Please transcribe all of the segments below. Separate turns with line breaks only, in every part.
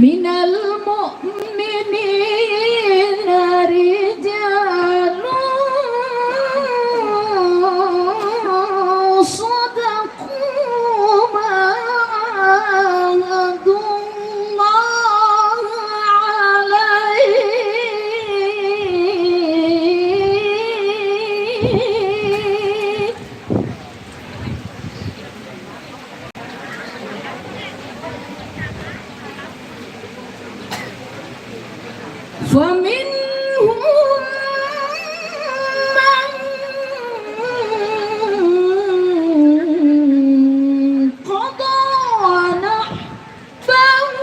minal mu'minina rijalun sadaqu ma ahadullah alaihi. فمنهم من قضى نحبه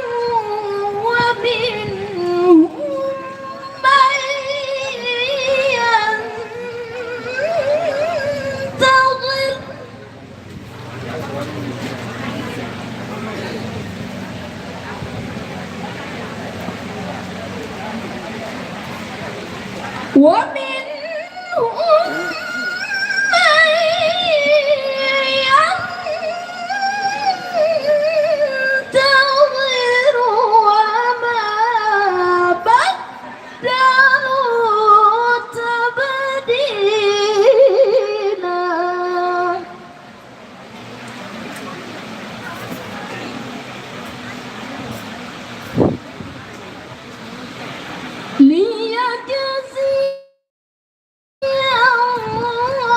ومنهم من ينتظر ومنهم من ينتظر وما بدلوا تبديلا. ليجزي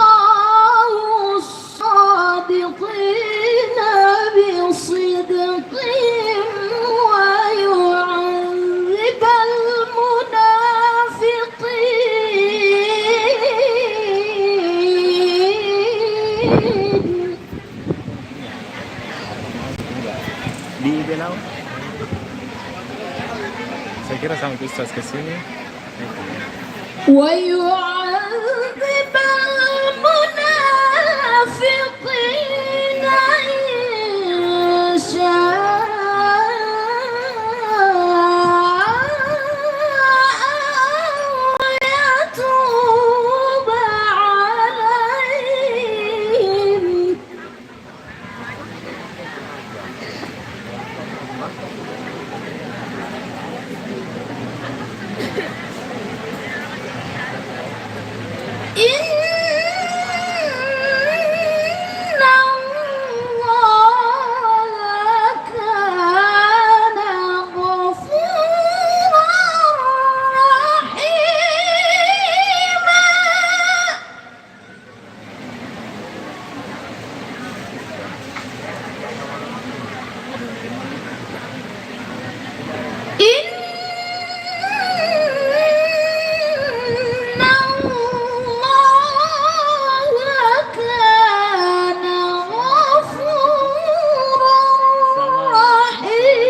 الله الصادقين بصدقهم ويعذب المنافقين.
Di Belau. Saya kira sama Ustaz ke sini.
ويعذب المنافقين إن شاء يتوب عليهم. إن الله كان غفورا رحيما.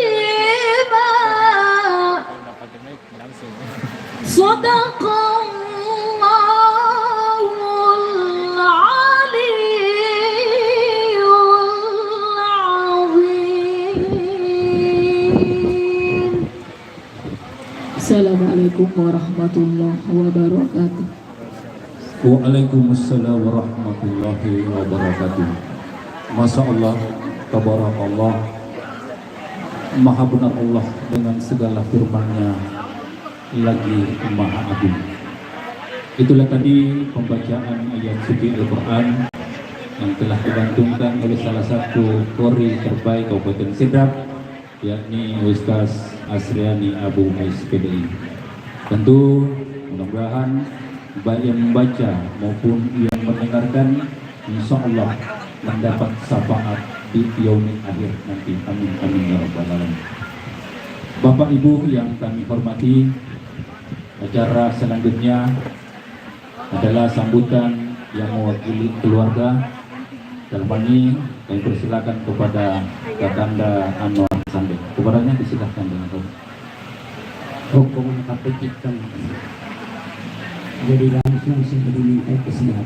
صدق الله العلي العظيم. Assalamualaikum warahmatullahi wabarakatuh.
Waalaikumsalam warahmatullahi wabarakatuh. Masya Allah, tabarakallah, maha benar Allah dengan segala firman-Nya lagi maha agung. Itulah tadi pembacaan ayat suci Al-Quran yang telah digantungkan oleh salah satu qori terbaik Kabupaten Sidrap, yakni Ustaz Asriani Abu Ais PDI. Tentu mudah-mudahan baik yang membaca maupun yang mendengarkan insya Allah mendapat syafaat di yaumil akhir nanti. Amin amin ya rabbal alamin. Bapak Ibu yang kami hormati, acara selanjutnya adalah sambutan yang mewakili keluarga. Dalam hal ini kami persilakan kepada Kakanda Anwar Sambet. Kepadanya disilakan dengan
hukum KPK. Jadi langsung sebelum kesehatan.